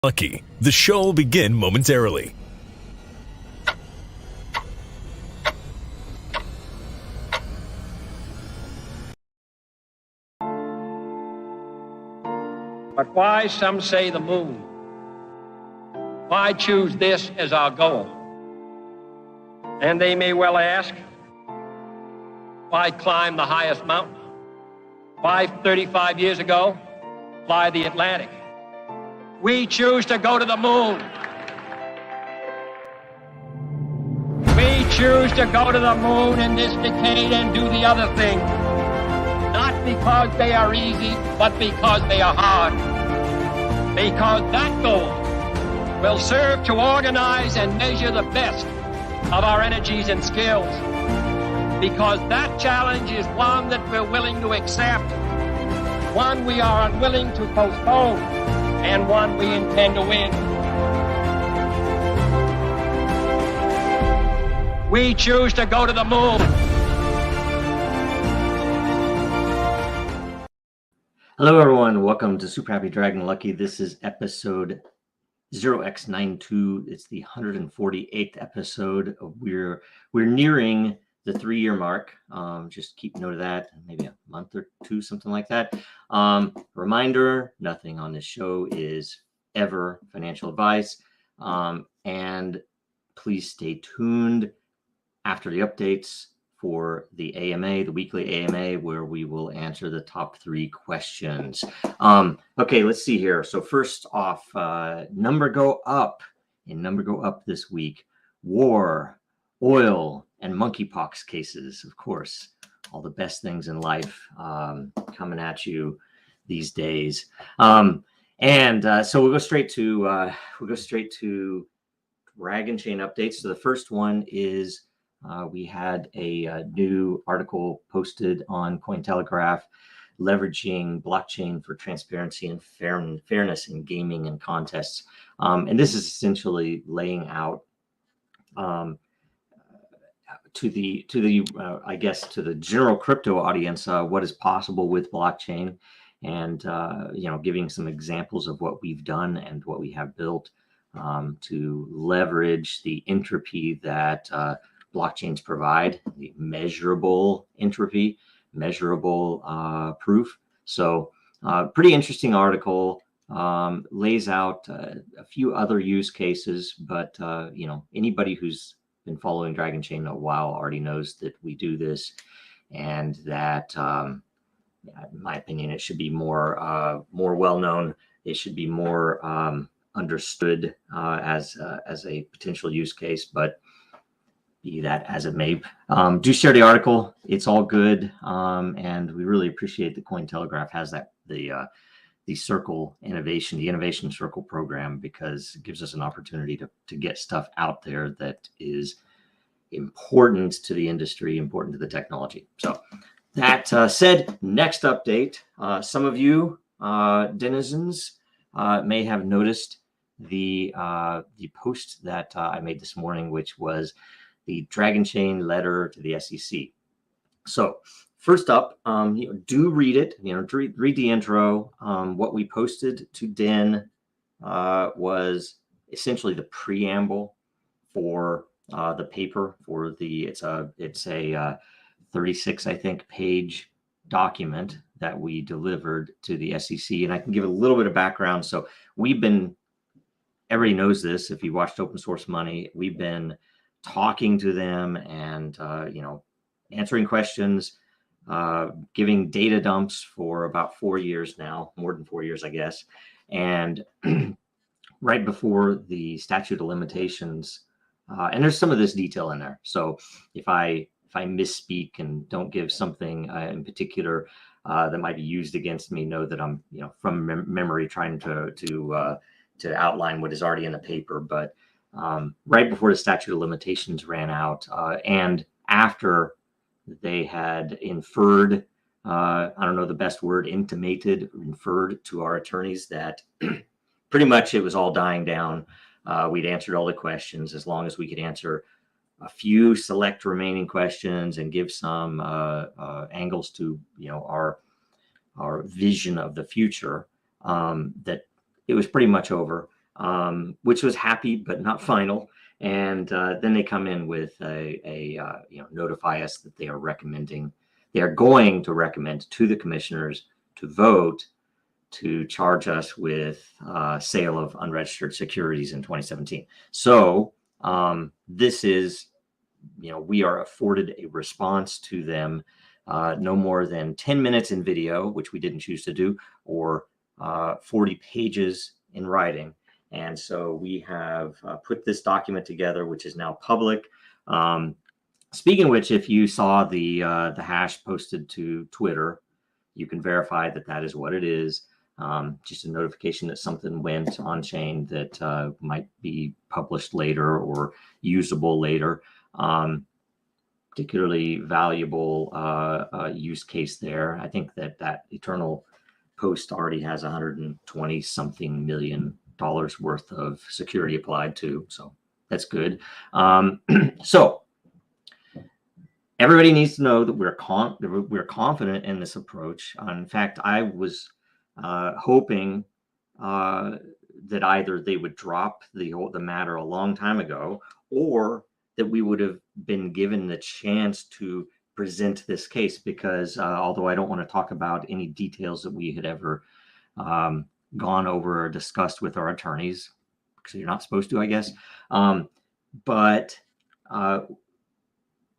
Lucky. The show will begin momentarily. But why, some say, the moon? Why choose this as our goal? And they may well ask, why climb the highest mountain? Why, 35 years ago, fly the Atlantic? We choose to go to the moon. We choose to go to the moon in this decade and do the other thing. Not because they are easy, but because they are hard. Because that goal will serve to organize and measure the best of our energies and skills. Because that challenge is one that we're willing to accept, one we are unwilling to postpone, and one we intend to win. We choose to go to the moon. Hello, everyone. Welcome to Super Happy Dragon Lucky. This is episode 0x92. It's the 148th episode. We're nearing the 3-year mark. Just keep note of that. Maybe a month or two, something like that. Reminder: nothing on this show is ever financial advice. And please stay tuned after the updates for the AMA, the weekly AMA, where we will answer the top 3 questions. Okay, let's see here. So first off, number go up this week: war, oil, and monkeypox cases. Of course, all the best things in life coming at you these days. So we'll go straight to Dragonchain updates. So the first one is we had a new article posted on Cointelegraph leveraging blockchain for transparency and fairness in gaming and contests. And this is essentially laying out to the general crypto audience what is possible with blockchain, and giving some examples of what we've done and what we have built to leverage the entropy that blockchains provide, the measurable entropy, measurable proof. So pretty interesting article, lays out a few other use cases, but anybody who's been following Dragonchain a while already knows that we do this, and that in my opinion, it should be more well known. It should be more understood as a potential use case, but be that as it may. Do share the article. It's all good. And we really appreciate that Cointelegraph has the Circle Innovation, the Innovation Circle program, because it gives us an opportunity to get stuff out there that is important to the industry, important to the technology. So that said, next update. Some of you denizens may have noticed the post that I made this morning, which was the Dragonchain letter to the SEC. So first up, do read it. Read the intro. What we posted to Den was essentially the preamble for the paper. For the it's a 36, I think, page document that we delivered to the SEC, and I can give a little bit of background. So everybody knows this. If you watched Open Source Money, we've been talking to them and answering questions, giving data dumps for about 4 years now, more than 4 years, I guess. And right before the statute of limitations, and there's some of this detail in there. So if I misspeak and don't give something in particular that might be used against me, know that I'm from memory trying to outline what is already in the paper. But right before the statute of limitations ran out, and after they had inferred, I don't know the best word, inferred to our attorneys that pretty much it was all dying down. We'd answered all the questions. As long as we could answer a few select remaining questions and give some angles to our vision of the future, that it was pretty much over. which was happy but not final. And then they come in with notify us that they are going to recommend to the commissioners to vote to charge us with sale of unregistered securities in 2017. So this is, we are afforded a response to them, no more than 10 minutes in video, which we didn't choose to do, or 40 pages in writing. And so we have put this document together, which is now public. Speaking of which, if you saw the hash posted to Twitter, you can verify that that is what it is. Just a notification that something went on chain that might be published later or usable later. Particularly valuable use case there. I think that Eternal post already has 120 something million dollars worth of security applied to, so that's good. So everybody needs to know that we're confident in this approach. In fact, I was hoping that either they would drop the matter a long time ago, or that we would have been given the chance to present this case, because although I don't want to talk about any details that we had ever gone over or discussed with our attorneys, because you're not supposed to, I guess. But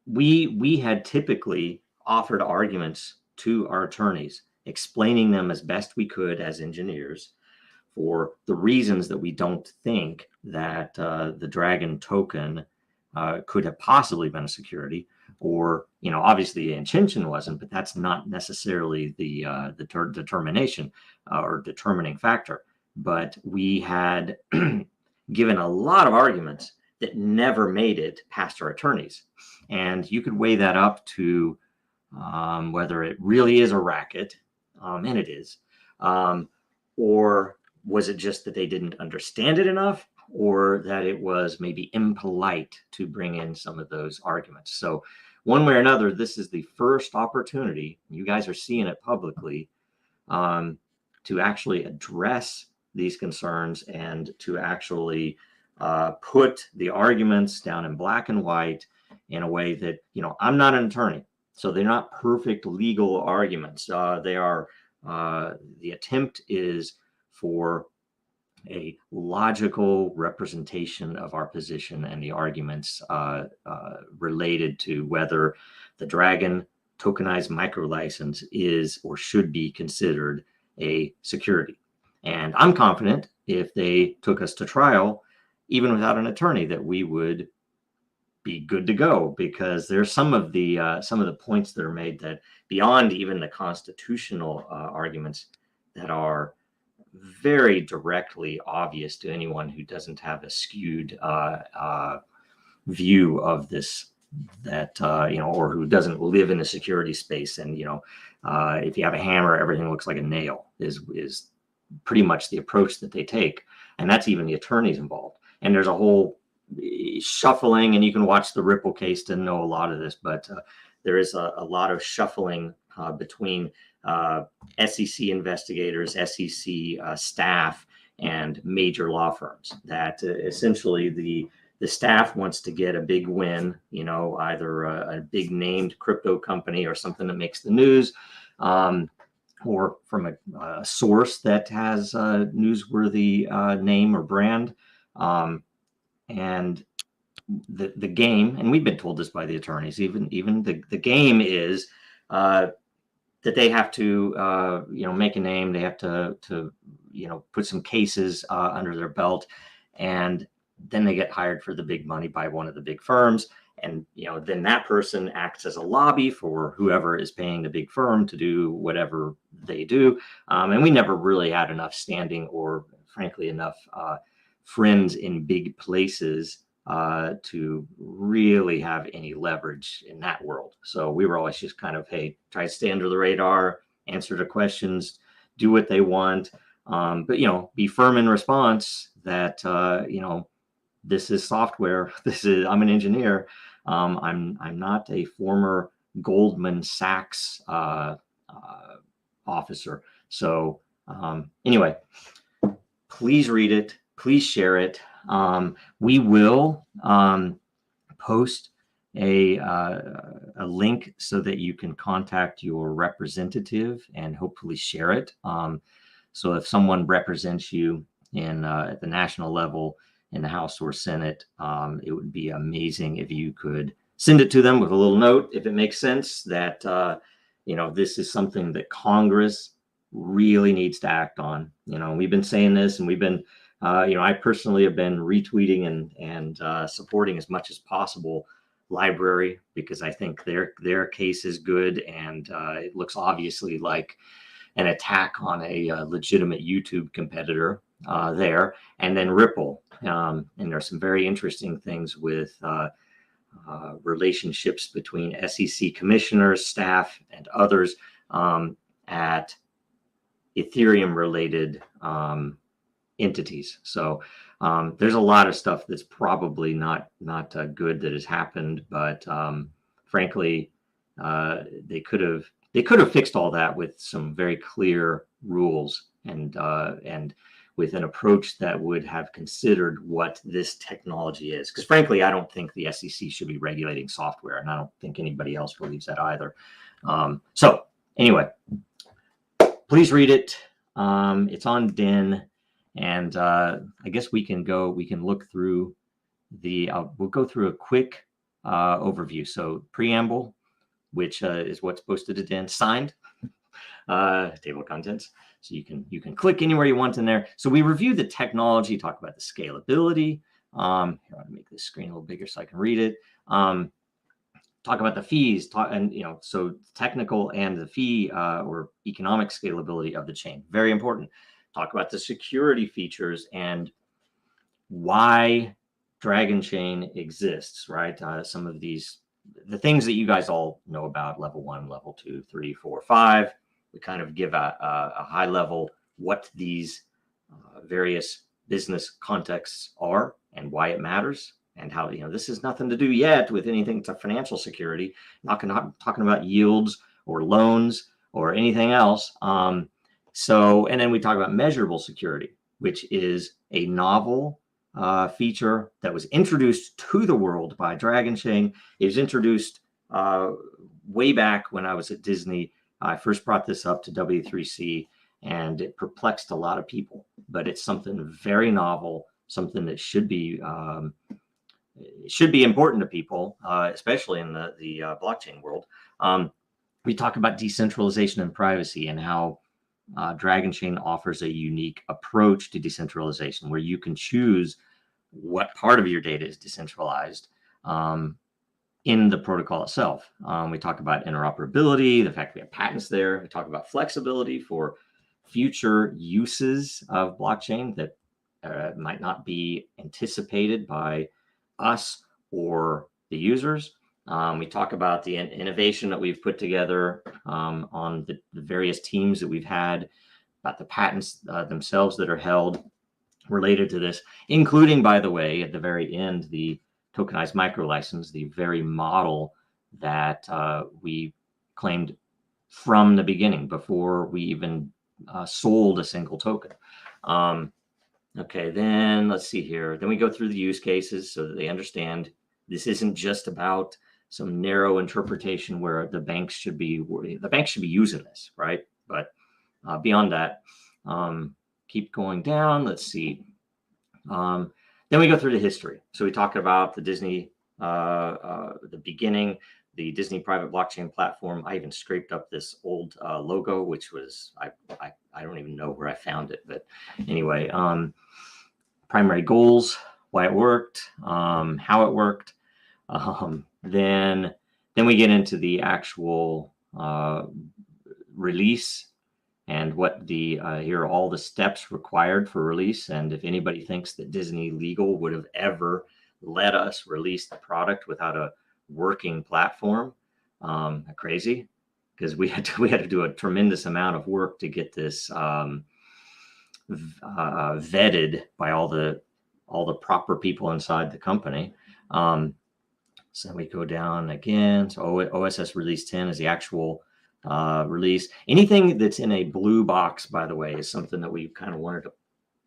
we had typically offered arguments to our attorneys, explaining them as best we could as engineers for the reasons that we don't think that the Dragon token could have possibly been a security, or, obviously the intention wasn't, but that's not necessarily the determination or determining factor. But we had given a lot of arguments that never made it past our attorneys. And you could weigh that up to whether it really is a racket, and it is, or was it just that they didn't understand it enough, or that it was maybe impolite to bring in some of those arguments. So one way or another, this is the first opportunity, you guys are seeing it publicly, to actually address these concerns and to actually put the arguments down in black and white in a way that, I'm not an attorney, so they're not perfect legal arguments. They are, the attempt is for a logical representation of our position and the arguments related to whether the Dragon tokenized micro license is or should be considered a security. And I'm confident if they took us to trial, even without an attorney, that we would be good to go, because there's some of the points that are made that, beyond even the constitutional arguments, that are very directly obvious to anyone who doesn't have a skewed view of this, that or who doesn't live in the security space. And if you have a hammer, everything looks like a nail is pretty much the approach that they take, and that's even the attorneys involved. And there's a whole shuffling, and you can watch the Ripple case to know a lot of this, but there is a lot of shuffling between SEC investigators, SEC staff, and major law firms. That essentially the staff wants to get a big win, either a big named crypto company or something that makes the news, or from a source that has a newsworthy name or brand. And the game, and we've been told this by the attorneys, even the game is that they have to make a name. They have to put some cases under their belt, and then they get hired for the big money by one of the big firms. And then that person acts as a lobby for whoever is paying the big firm to do whatever they do. And we never really had enough standing, or frankly enough friends in big places to really have any leverage in that world. So we were always just kind of, hey, try to stay under the radar, answer the questions, do what they want, but be firm in response that this is software. I'm an engineer. I'm not a former Goldman Sachs officer. So anyway, please read it. please share it. We will post a link so that you can contact your representative and hopefully share it. So if someone represents you in at the national level in the House or Senate, it would be amazing if you could send it to them with a little note, if it makes sense, that this is something that Congress really needs to act on. We've been saying this, and we've been, I personally have been retweeting and supporting as much as possible library, because I think their case is good, and it looks obviously like an attack on a legitimate YouTube competitor there. And then Ripple, and there's some very interesting things with relationships between SEC commissioners, staff, and others at Ethereum related entities. So there's a lot of stuff that's probably not good that has happened, but frankly, they could have fixed all that with some very clear rules and with an approach that would have considered what this technology is. Because frankly, I don't think the SEC should be regulating software, and I don't think anybody else believes that either. So anyway, please read it. It's on Den, and I guess we can look through we'll go through a quick overview. So preamble, which is what's posted to Den, signed, table of contents. So you can click anywhere you want in there. So we review the technology, talk about the scalability. Here, I'll make this screen a little bigger so I can read it. Talk about the fees, so technical and the fee or economic scalability of the chain. Very important. Talk about the security features and why Dragonchain exists, right? Some of the things that you guys all know about, level 1, level 2, 3, 4, 5. We kind of give a high level what these various business contexts are and why it matters, and how this is nothing to do yet with anything to financial security. Not talking about yields or loans or anything else. And then we talk about measurable security, which is a novel feature that was introduced to the world by Dragonchain. It was introduced way back when I was at Disney. I first brought this up to W3C, and it perplexed a lot of people. But it's something very novel, something that should be important to people, especially in the blockchain world. We talk about decentralization and privacy, and how Dragonchain offers a unique approach to decentralization, where you can choose what part of your data is decentralized in the protocol itself. We talk about interoperability, the fact we have patents there. We talk about flexibility for future uses of blockchain that might not be anticipated by us or the users. We talk about the innovation that we've put together on the various teams that we've had, about the patents themselves that are held related to this, including, by the way, at the very end, the tokenized micro license, the very model that we claimed from the beginning, before we even sold a single token. Okay, then let's see here. Then we go through the use cases so that they understand this isn't just about some narrow interpretation where the banks should be using this, right? But beyond that, keep going down. Let's see. Then we go through the history. So we talk about the Disney, the beginning, the Disney private blockchain platform. I even scraped up this old logo, which was, I don't even know where I found it, but anyway, primary goals, why it worked, how it worked. Then we get into the actual release, and what here are all the steps required for release. And if anybody thinks that Disney Legal would have ever let us release the product without a working platform, crazy, because we had to do a tremendous amount of work to get this vetted by all the proper people inside the company. So we go down again. So OSS release 10 is the actual release. Anything that's in a blue box, by the way, is something that we kind of wanted to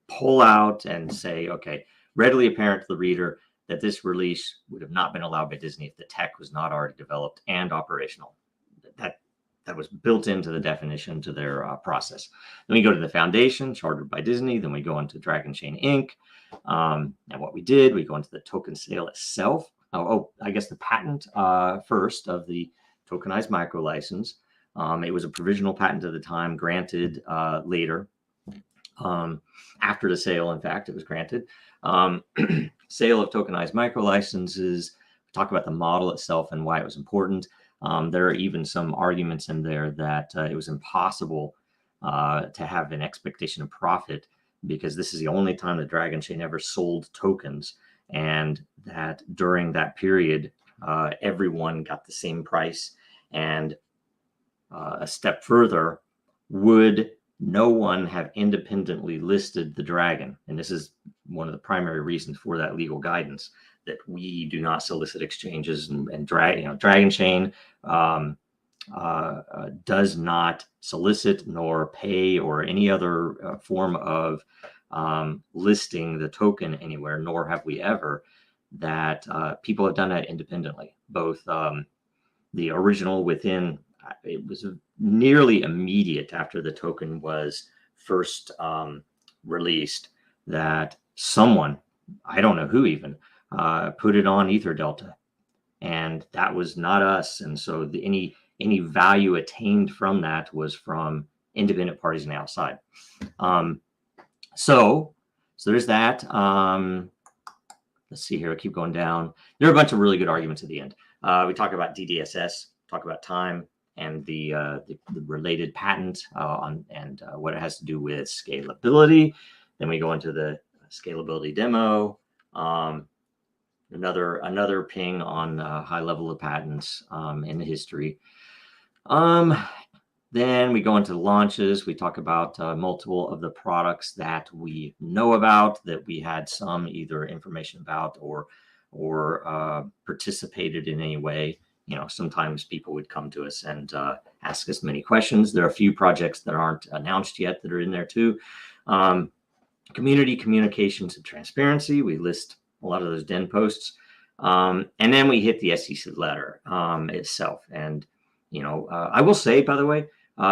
pull out and say, okay, readily apparent to the reader that this release would have not been allowed by Disney if the tech was not already developed and operational. That was built into the definition to their process. Then we go to the foundation, chartered by Disney. Then we go into Dragonchain Inc. And what we did, we go into the token sale itself. I guess the patent first of the tokenized micro license. It was a provisional patent at the time, granted later. After the sale, in fact, it was granted. Sale of tokenized micro licenses. Talk about the model itself and why it was important. There are even some arguments in there that it was impossible to have an expectation of profit because this is the only time the Dragonchain ever sold tokens, and that during that period, everyone got the same price. And a step further, would no one have independently listed the Dragon? And this is one of the primary reasons for that legal guidance, that we do not solicit exchanges, and Dragonchain does not solicit nor pay or any other form of listing the token anywhere, nor have we ever. That people have done that independently. Both the original within, it was nearly immediate after the token was first released, that someone, I don't know who even, put it on Ether Delta, and that was not us. And so any value attained from that was from independent parties on the outside. So there's that. Let's see here. I keep going down. There are a bunch of really good arguments at the end. We talk about DDSS, talk about time, and the related patent and what it has to do with scalability. Then we go into the scalability demo. Another ping on high level of patents in the history. Then we go into the launches. We talk about multiple of the products that we know about, that we had some either information about or participated in any way. Sometimes people would come to us and ask us many questions. There are a few projects that aren't announced yet that are in there too. Community communications and transparency. We list a lot of those Den posts. And then we hit the SEC letter itself. And, I will say, by the way,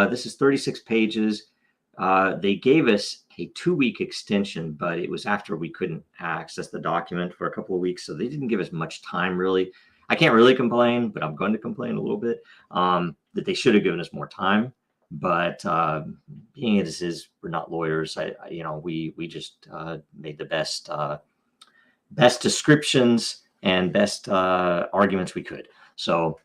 this is 36 pages. They gave us a 2-week extension, but it was after we couldn't access the document for a couple of weeks. So they didn't give us much time, really. I can't really complain, but I'm going to complain a little bit that they should have given us more time. But being as it is, we're not lawyers. We just made the best descriptions and best arguments we could. So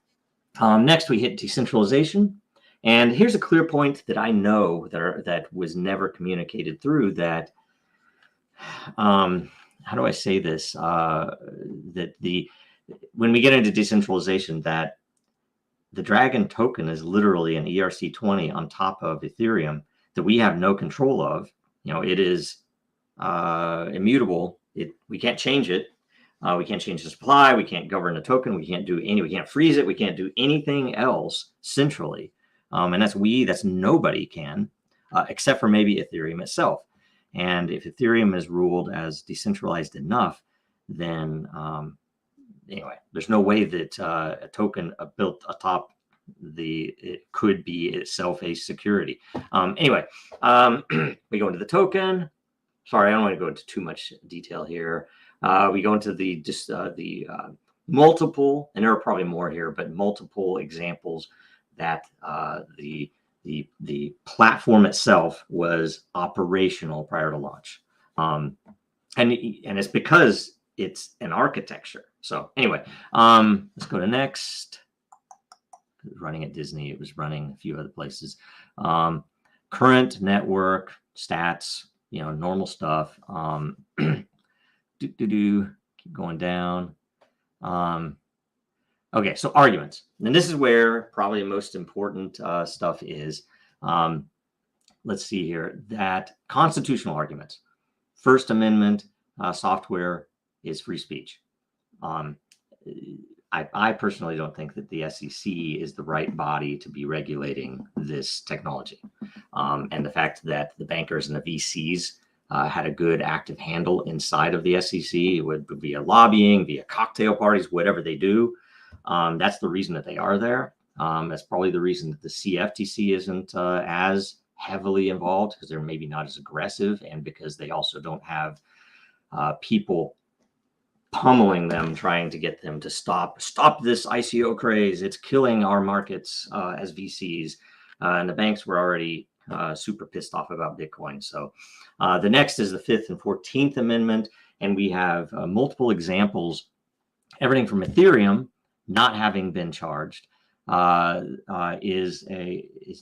next we hit decentralization. And here's a clear point that I know that was never communicated through, that, how do I say this? When we get into decentralization, that the Dragon token is literally an ERC20 on top of Ethereum that we have no control of. It is immutable. We can't change it. We can't change the supply. We can't govern the token. We can't freeze it. We can't do anything else centrally. And that's nobody can, except for maybe Ethereum itself. And if Ethereum is ruled as decentralized enough, then there's no way that a token built atop it could be itself a security. We go into the token. Sorry, I don't want to go into too much detail here. We go into the multiple, and there are probably more here, but multiple examples that the platform itself was operational prior to launch. And it's because it's an architecture. So anyway, let's go to next. It was running at Disney. It was running a few other places. Current network stats, normal stuff. Keep going down. Okay, so arguments. And this is where probably the most important stuff is. Let's see here. That constitutional arguments. First Amendment software is free speech. I personally don't think that the SEC is the right body to be regulating this technology. And the fact that the bankers and the VCs had a good active handle inside of the SEC. It would be via lobbying, via cocktail parties, whatever they do. That's the reason that they are there. That's probably the reason that the CFTC isn't as heavily involved, because they're maybe not as aggressive, and because they also don't have people pummeling them, trying to get them to stop this ICO craze. It's killing our markets as VCs. And the banks were already super pissed off about Bitcoin. So the next is the 5th and 14th Amendment. And we have multiple examples, everything from Ethereum not having been charged is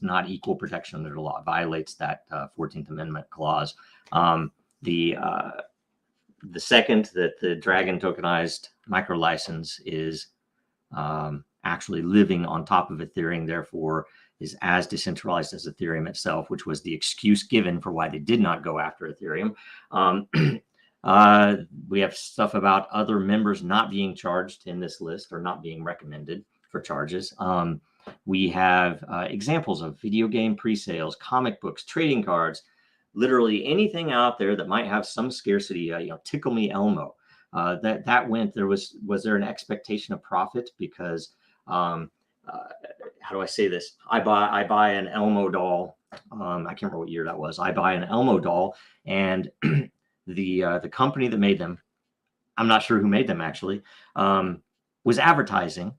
not equal protection under the law. It violates that 14th Amendment clause. The second, that the Dragon tokenized micro license is actually living on top of Ethereum, therefore is as decentralized as Ethereum itself, which was the excuse given for why they did not go after Ethereum. We have stuff about other members not being charged in this list, or not being recommended for charges. We have examples of video game pre-sales, comic books, trading cards, literally anything out there that might have some scarcity. Tickle Me Elmo. That went. Was there an expectation of profit? Because how do I say this? I buy an Elmo doll. I can't remember what year that was. I buy an Elmo doll, and the company that made them, I'm not sure who made them actually, was advertising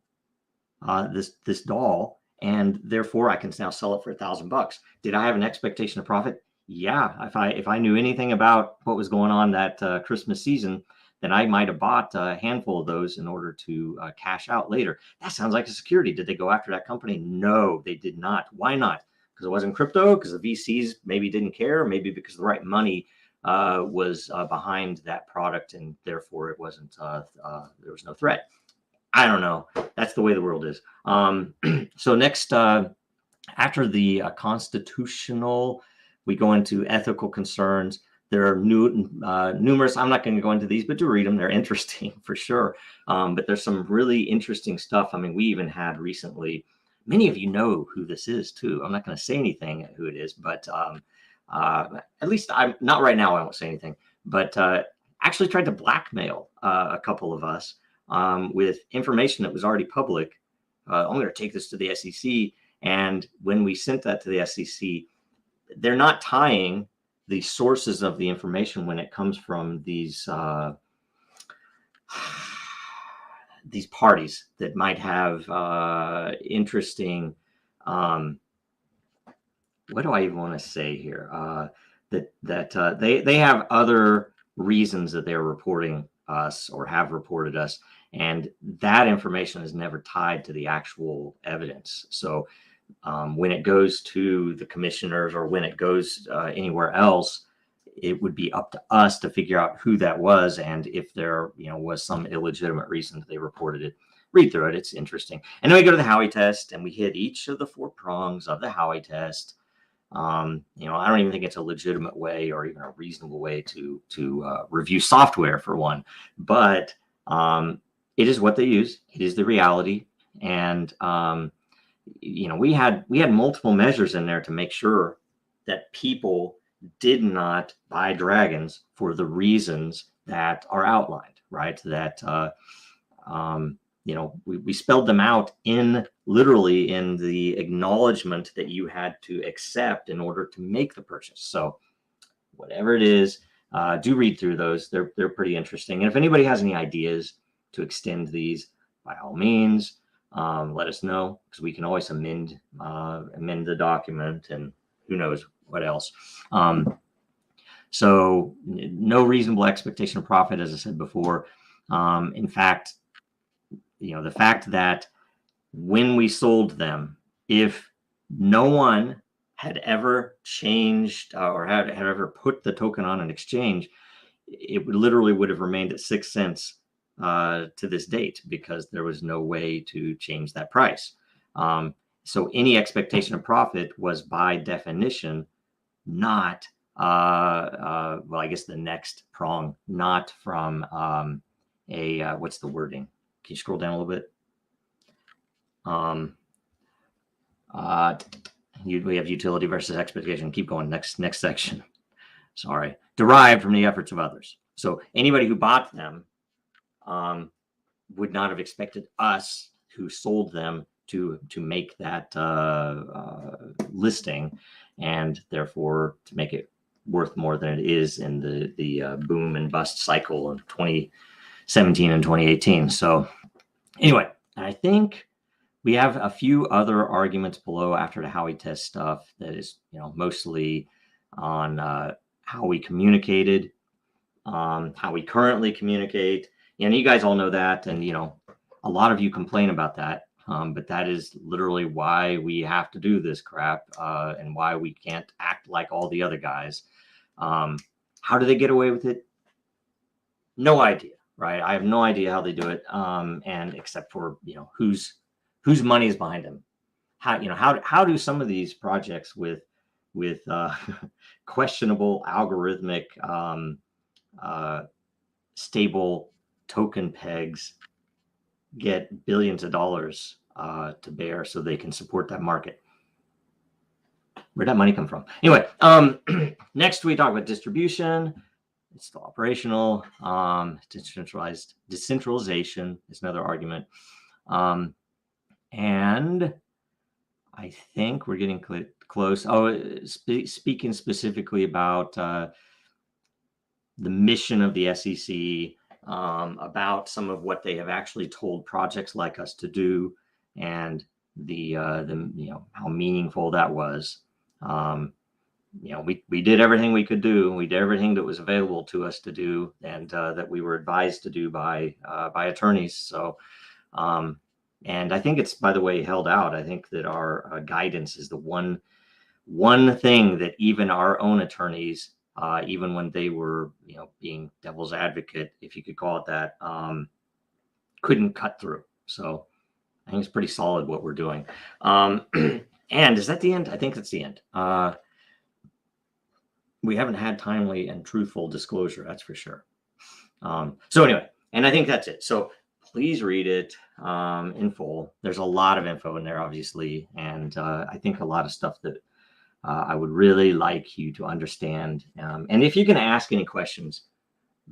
this doll, and therefore I can now sell it for $1,000. Did I have an expectation of profit? Yeah. If I knew anything about what was going on that Christmas season, then I might have bought a handful of those in order to cash out later. That sounds like a security. Did they go after that company? No, they did not. Why not? Because it wasn't crypto, because the VCs maybe didn't care, maybe because the right money was behind that product, and therefore it wasn't, there was no threat. I don't know. That's the way the world is. So next, after the constitutional, we go into ethical concerns. There are numerous. I'm not going to go into these, but do read them. They're interesting for sure. But there's some really interesting stuff. I mean, we even had recently, many of you know who this is too. I'm not going to say anything who it is, but at least I'm not right now. I won't say anything, but actually tried to blackmail a couple of us with information that was already public. I'm going to take this to the SEC. And when we sent that to the SEC, they're not tying the sources of the information when it comes from these parties that might have interesting, what do I even want to say here? They have other reasons that they're reporting us or have reported us, and that information is never tied to the actual evidence. So when it goes to the commissioners, or when it goes anywhere else, it would be up to us to figure out who that was, and if there was some illegitimate reason that they reported it. Read through it; it's interesting. And then we go to the Howey test, and we hit each of the 4 prongs of the Howey test. I don't even think it's a legitimate way, or even a reasonable way to review software, for one. But it is what they use. It is the reality, and we had multiple measures in there to make sure that people did not buy dragons for the reasons that are outlined, right? That we spelled them out literally in the acknowledgement that you had to accept in order to make the purchase. So whatever it is, do read through those. They're pretty interesting. And if anybody has any ideas to extend these, by all means, let us know, because we can always amend the document, and who knows what else. So no reasonable expectation of profit, as I said before. In fact, the fact that when we sold them, if no one had ever changed or had ever put the token on an exchange, it literally would have remained at 6 cents to this date, because there was no way to change that price. So any expectation of profit was by definition not, well, I guess the next prong, not from what's the wording? Can you scroll down a little bit? We have utility versus expectation. Keep going. Next section. derived from the efforts of others. So anybody who bought them would not have expected us who sold them to make that listing, and therefore to make it worth more than it is in the boom and bust cycle of 2017 and 2018. So anyway, I think we have a few other arguments below after the Howey test stuff that is, mostly on how we communicated, how we currently communicate. And you guys all know that, and a lot of you complain about that. But that is literally why we have to do this crap, and why we can't act like all the other guys. How do they get away with it? No idea, right? I have no idea how they do it. And except for, whose money is behind them. How do some of these projects with questionable algorithmic stable token pegs get billions of dollars to bear so they can support that market? Where'd that money come from? Anyway, next we talk about distribution. It's still operational. Decentralization is another argument. And I think we're getting close. Speaking specifically about the mission of the SEC, about some of what they have actually told projects like us to do, and the how meaningful that was. We did everything we could do. We did everything that was available to us to do, and that we were advised to do by attorneys. So, and I think it's, by the way, held out. I think that our guidance is the one thing that even our own attorneys, even when they were, being devil's advocate, if you could call it that, couldn't cut through. So I think it's pretty solid what we're doing. And is that the end? I think that's the end. We haven't had timely and truthful disclosure, that's for sure. So anyway, and I think that's it. So please read it in full. There's a lot of info in there, obviously, and I think a lot of stuff that I would really like you to understand. And if you can ask any questions,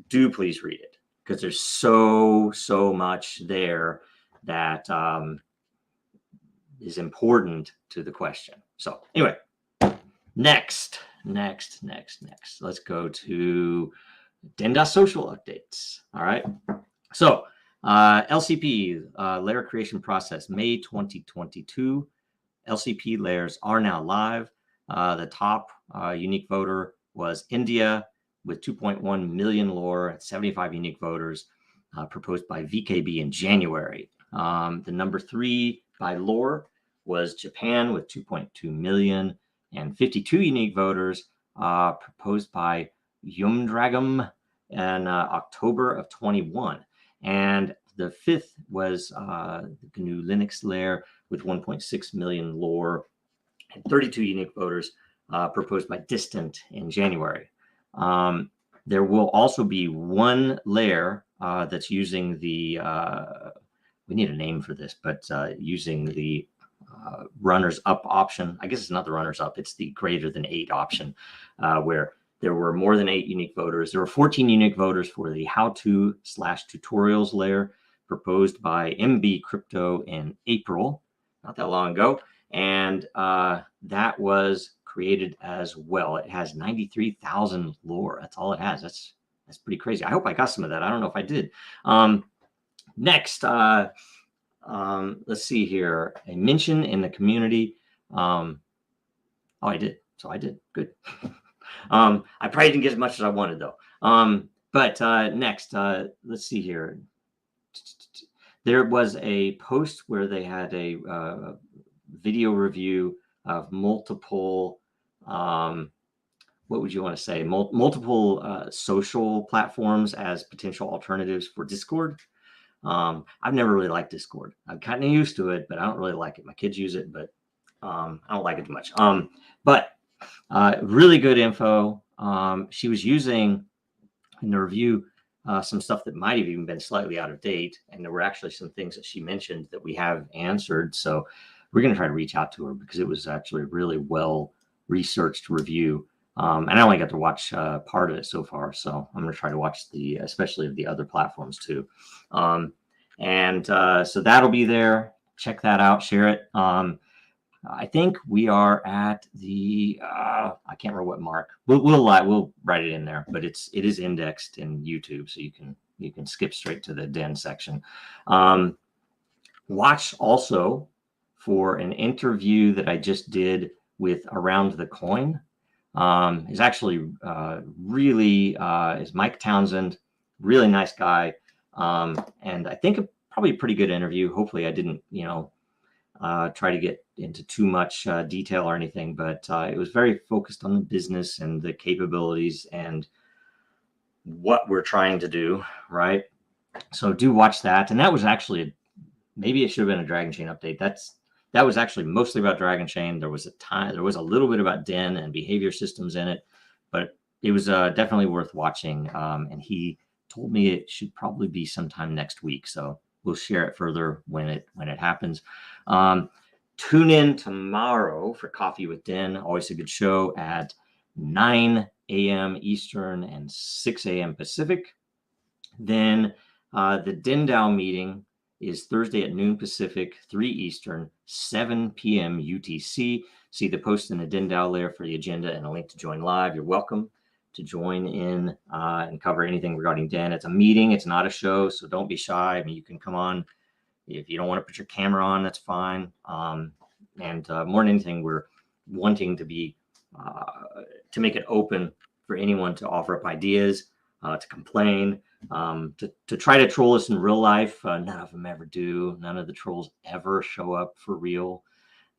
do please read it, because there's so much there that is important to the question. So anyway, next. Let's go to Den.Social updates. All right. So LCP, layer creation process, May 2022. LCP layers are now live. The top unique voter was India with 2.1 million lore, 75 unique voters, proposed by VKB in January. The number 3 by lore was Japan with 2.2 million and 52 unique voters, proposed by Yumdragam in October of 21. And the 5th was the GNU Linux layer with 1.6 million lore and 32 unique voters, proposed by Distant in January. There will also be one layer that's using the, we need a name for this, but using the runners up option. I guess it's not the runners up, it's the greater than 8 option, where there were more than 8 unique voters. There were 14 unique voters for the how-to/tutorials layer, proposed by MB Crypto in April, not that long ago. And that was created as well. It has 93,000 lore. That's all it has. That's pretty crazy. I hope I got some of that. I don't know if I did. Next, let's see here. A mention in the community. Oh, I did. So I did. Good. I probably didn't get as much as I wanted, though. But next, let's see here. There was a post where they had a video review of multiple, what would you want to say, multiple social platforms as potential alternatives for Discord. I've never really liked Discord. I'm kind of used to it, but I don't really like it. My kids use it, but I don't like it too much. But really good info. She was using in the review some stuff that might have even been slightly out of date. And there were actually some things that she mentioned that we have answered. So we're going to try to reach out to her, because it was actually a really well researched review. And I only got to watch part of it so far, so I'm going to try to watch especially of the other platforms too. So that'll be there. Check that out, share it. I think we are at the I can't remember what mark. We'll write it in there, but it is indexed in YouTube, so you can skip straight to the Den section. Watch also for an interview that I just did with Around the Coin. Is actually really is Mike Townsend, really nice guy, and I think probably a pretty good interview. Hopefully, I didn't try to get into too much detail or anything, but it was very focused on the business and the capabilities and what we're trying to do, right? So do watch that. And that was actually maybe it should have been a Dragonchain update. That was actually mostly about Dragonchain. There was a little bit about Den and behavior systems in it, but it was definitely worth watching. And he told me it should probably be sometime next week. So we'll share it further when it happens. Tune in tomorrow for Coffee with Den. Always a good show at 9 a.m. Eastern and 6 a.m. Pacific. Then the Denda meeting is Thursday at noon Pacific, 3 Eastern, 7 p.m. UTC. See the post in the Denda there for the agenda and a link to join live. You're welcome to join in and cover anything regarding Den. It's a meeting. It's not a show, so don't be shy. I mean, you can come on. If you don't want to put your camera on, that's fine. And more than anything, we're wanting to be to make it open for anyone to offer up ideas, to complain, to try to troll us in real life. None of them ever do. None of the trolls ever show up for real.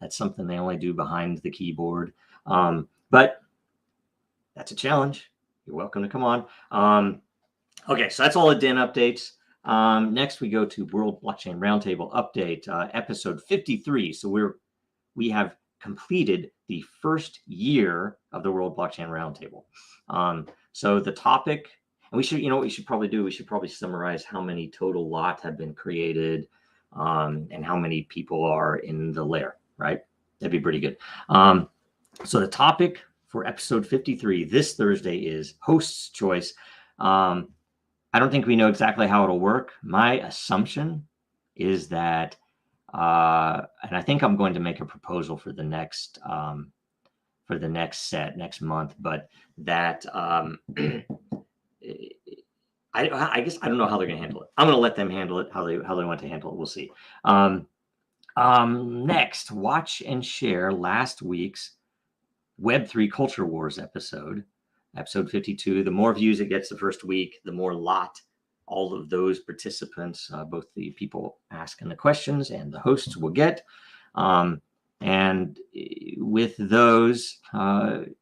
That's something they only do behind the keyboard. But that's a challenge. You're welcome to come on. Okay, so that's all the Den updates. Next, we go to World Blockchain Roundtable update, episode 53. So we have completed the first year of the World Blockchain Roundtable. So the topic, and we should, what we should probably do, we should probably summarize how many total lots have been created, and how many people are in the layer, right? That'd be pretty good. So the topic for episode 53 this Thursday is host's choice. I don't think we know exactly how it'll work. My assumption is that, and I think I'm going to make a proposal for the next set next month, but that I guess I don't know how they're going to handle it. I'm going to let them handle it how they want to handle it. We'll see. Next, watch and share last week's Web3 Culture Wars episode 52. The more views it gets the first week, the more lot all of those participants, both the people asking the questions and the hosts, will get. And with those,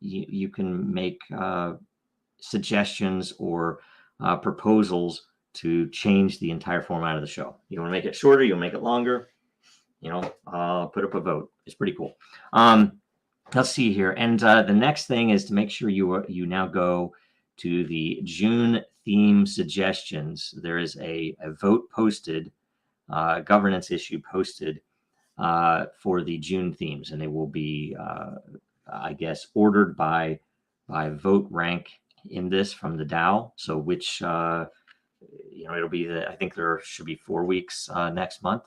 you can make suggestions or proposals to change the entire format of the show. You want to make it shorter, you want to make it longer, put up a vote. It's pretty cool. Let's see here. And the next thing is to make sure you now go to the June theme suggestions. There is a vote posted, governance issue posted for the June themes, and they will be, I guess, ordered by vote rank in this from the DAO. So which, it'll be I think there should be 4 weeks next month.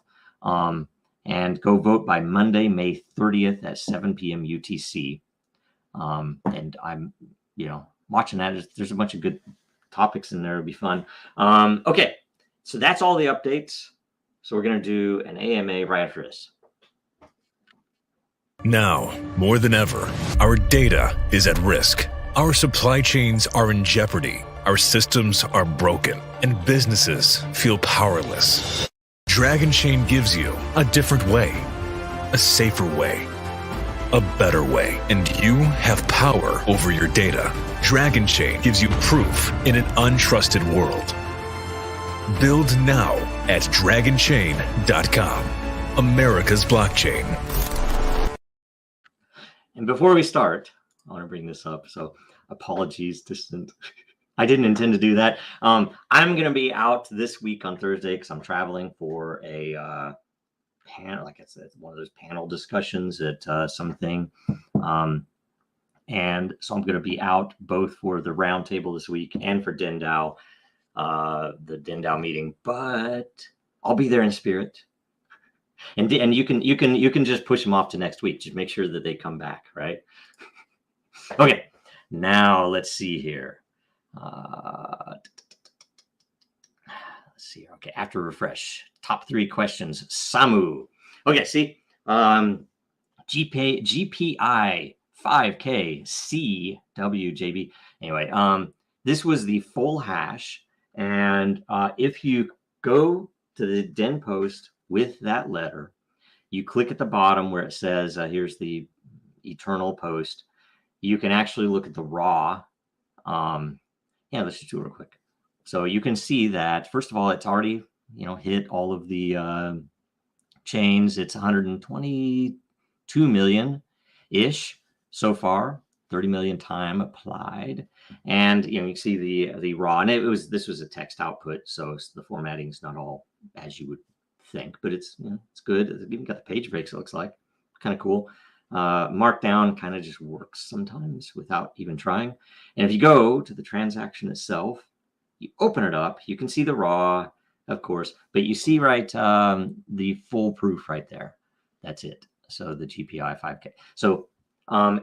And go vote by Monday, May 30th at 7 p.m. UTC. And I'm, watching that. There's a bunch of good topics in there. It'll be fun. Okay, so that's all the updates. So we're going to do an AMA right after this. Now, more than ever, our data is at risk. Our supply chains are in jeopardy. Our systems are broken, and businesses feel powerless. Dragonchain gives you a different way, a safer way, a better way, and you have power over your data. Dragonchain gives you proof in an untrusted world. Build now at Dragonchain.com, America's blockchain. And before we start, I want to bring this up. So apologies, distant. I didn't intend to do that. I'm going to be out this week on Thursday because I'm traveling for a panel, like I said, one of those panel discussions at something. And so I'm going to be out both for the roundtable this week and for Denda, the Denda meeting, but I'll be there in spirit. And you can just push them off to next week. Just make sure that they come back, right? Okay, now let's see here. Let's see. Okay, after refresh, top 3 questions. Samu. Okay, see, GPI 5K CWJB. Anyway, this was the full hash, and if you go to the Den post with that letter, you click at the bottom where it says, here's the eternal post. You can actually look at the raw. Yeah, let's just do it real quick. So you can see that, first of all, it's already, hit all of the chains. It's 122 million-ish so far, 30 million time applied. And, you see the raw, and this was a text output. So the formatting is not all as you would think, but it's, it's good. It's even got the page breaks, it looks like. Kind of cool. Markdown kind of just works sometimes without even trying. And if you go to the transaction itself, you open it up, you can see the raw, of course, but you see the full proof right there. That's it. So the GPI 5K. So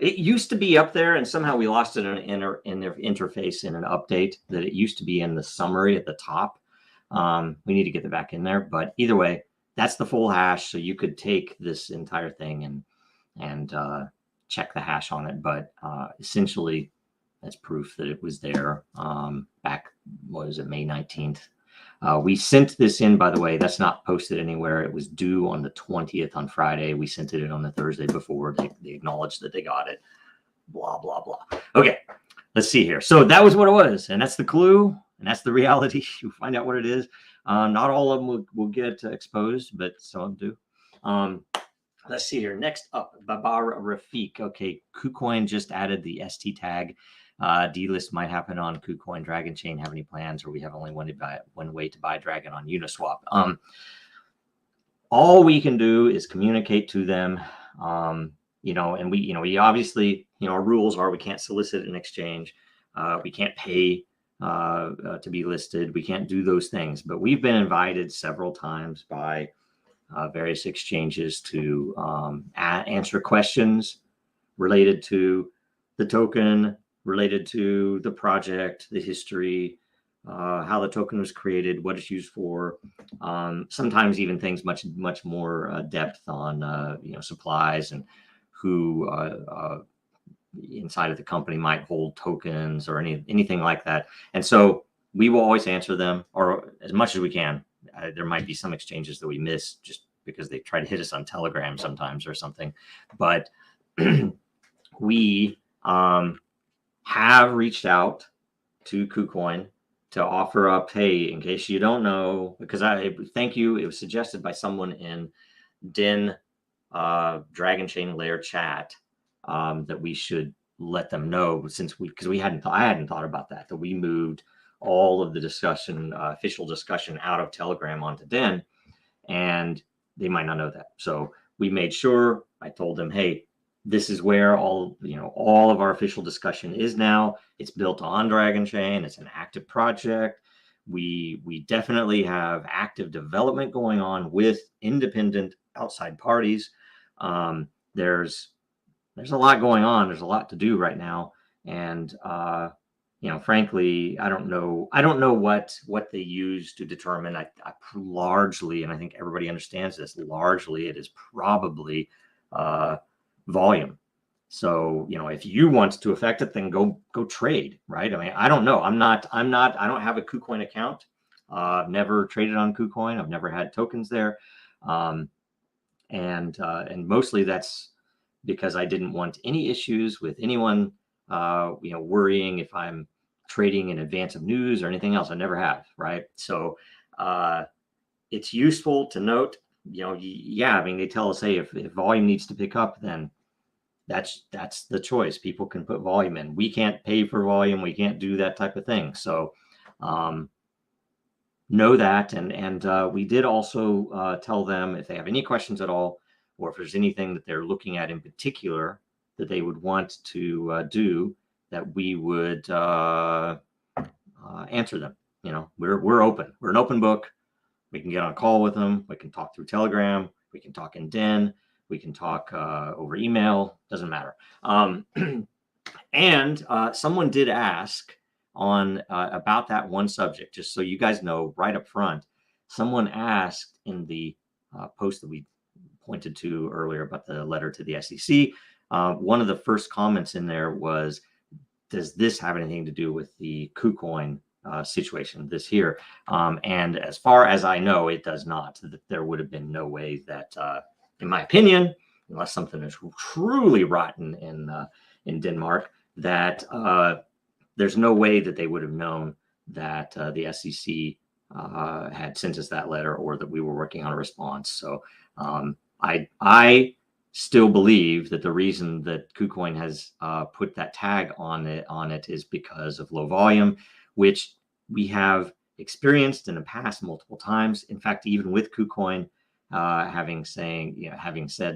it used to be up there, and somehow we lost it in their interface in an update, that it used to be in the summary at the top. We need to get it back in there, but either way, that's the full hash. So you could take this entire thing and check the hash on it, but essentially that's proof that it was there back, what is it, May 19th. We sent this in, by the way, that's not posted anywhere. It was due on the 20th on Friday. We sent it in on the Thursday before. They acknowledged that they got it, blah, blah, blah. Okay, let's see here. So that was what it was, and that's the clue, and that's the reality. You find out what it is. Not all of them will get exposed, but some of them do. Let's see here. Next up, Babar Rafiq. Okay, KuCoin just added the ST tag. Delist might happen on KuCoin. Dragonchain have any plans, or we have only one way to buy Dragon on Uniswap? All we can do is communicate to them. And we obviously, our rules are we can't solicit an exchange. We can't pay to be listed. We can't do those things. But we've been invited several times by various exchanges to answer questions related to the token, related to the project, the history, how the token was created, what it's used for. Sometimes even things much more depth on supplies and who inside of the company might hold tokens or anything like that. And so we will always answer them, or as much as we can. There might be some exchanges that we miss just because they try to hit us on Telegram sometimes or something. But we have reached out to KuCoin to offer up, hey, in case you don't know, because thank you. It was suggested by someone in Den Dragonchain Layer chat that we should let them know, because I hadn't thought about that we moved all of the discussion, official discussion, out of Telegram onto Den, and they might not know that. So we made sure, I told them, hey, this is where all of our official discussion is now. It's built on Dragonchain. It's an active project. We definitely have active development going on with independent outside parties. There's a lot going on. There's a lot to do right now, and frankly, I don't know what they use to determine. I largely, and I think everybody understands this, largely it is probably volume. So, if you want to affect it, then go trade, right? I mean, I don't know. I don't have a KuCoin account. I've never traded on KuCoin. I've never had tokens there. And mostly that's because I didn't want any issues with anyone, worrying if I'm trading in advance of news or anything else. I never have, right? So it's useful to note, yeah, I mean, they tell us, hey, if volume needs to pick up, then that's the choice. People can put volume in. We can't pay for volume. We can't do that type of thing. So know that. And we did also tell them if they have any questions at all, or if there's anything that they're looking at in particular that they would want to do, that we would answer them. You know, we're open. We're an open book. We can get on a call with them. We can talk through Telegram. We can talk in Den. We can talk over email. Doesn't matter. And someone did ask on about that one subject, just so you guys know right up front. Someone asked in the post that we pointed to earlier about the letter to the SEC. One of the first comments in there was, does this have anything to do with the KuCoin situation this here? And as far as I know, it does not. There would have been no way that, in my opinion, unless something is truly rotten in Denmark, that there's no way that they would have known that the SEC had sent us that letter, or that we were working on a response. So I still believe that the reason that KuCoin has put that tag on it is because of low volume, which we have experienced in the past multiple times. In fact, even with KuCoin having said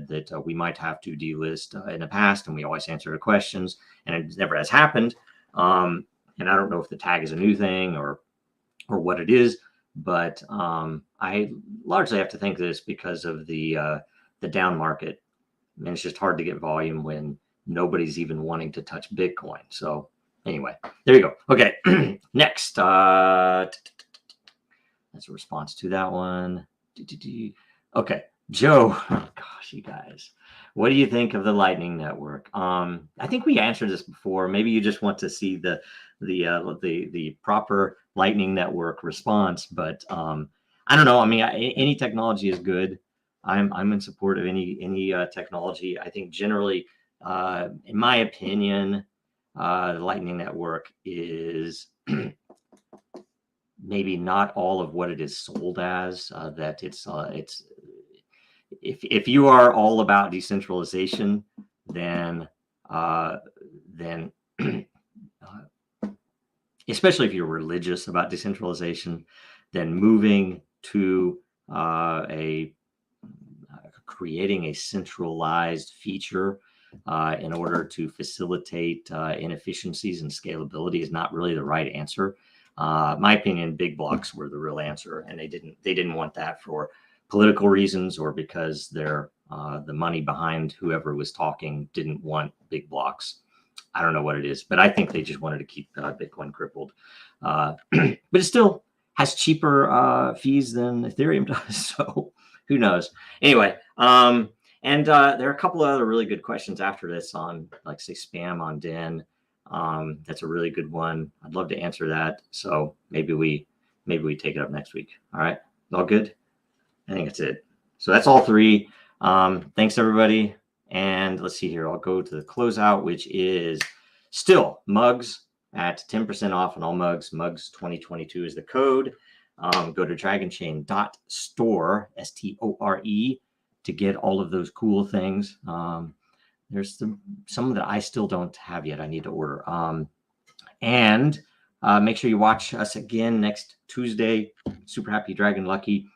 that we might have to delist in the past, and we always answer the questions, and it never has happened. And I don't know if the tag is a new thing or what it is, but I largely have to think this because of the down market. I mean, it's just hard to get volume when nobody's even wanting to touch Bitcoin. So anyway, there you go. Okay, next. That's a response to that one. Okay, Joe. Oh, gosh, you guys, what do you think of the Lightning Network? I think we answered this before. Maybe you just want to see the proper Lightning Network response, but I don't know. I mean, any technology is good. I'm in support of any technology. I think generally, in my opinion, the Lightning Network is maybe not all of what it is sold as. That it's if you are all about decentralization, then especially if you're religious about decentralization, then moving to creating a centralized feature in order to facilitate inefficiencies and scalability is not really the right answer. My opinion, big blocks were the real answer, and they didn't want that for political reasons, or because the money behind whoever was talking didn't want big blocks. I don't know what it is, but I think they just wanted to keep Bitcoin crippled. But it still has cheaper fees than Ethereum does, so who knows? Anyway, and there are a couple of other really good questions after this on, like, say, spam on Den. That's a really good one. I'd love to answer that. So maybe we take it up next week. All right, all good. I think that's it. So that's all three. Thanks everybody. And let's see here. I'll go to the closeout, which is still mugs at 10% off on all mugs. Mugs 2022 is the code. Go to Dragonchain.Store, STORE, to get all of those cool things. There's some that I still don't have yet. I need to order. And make sure you watch us again next Tuesday. Super Happy Dragon Lucky.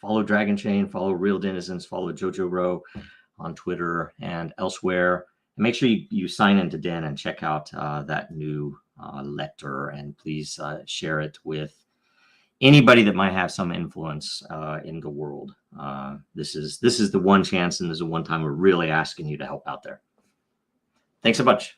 Follow Dragonchain, follow Real Denizens, follow Jojo Row on Twitter and elsewhere. And make sure you sign into Den and check out that new letter, and please share it with anybody that might have some influence in the world. This is the one chance, and this is the one time we're really asking you to help out there. Thanks a bunch.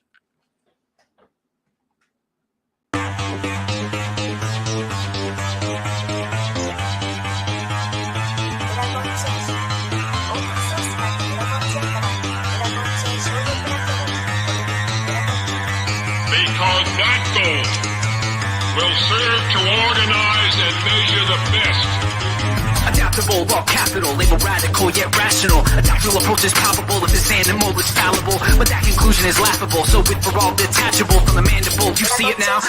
Because that goal will serve to organize and measure the best. Adaptable, all capital, label radical yet rational. Adaptable approach is palpable if this animal is fallible, but that conclusion is laughable. So with for all detachable from the mandible, you see it now.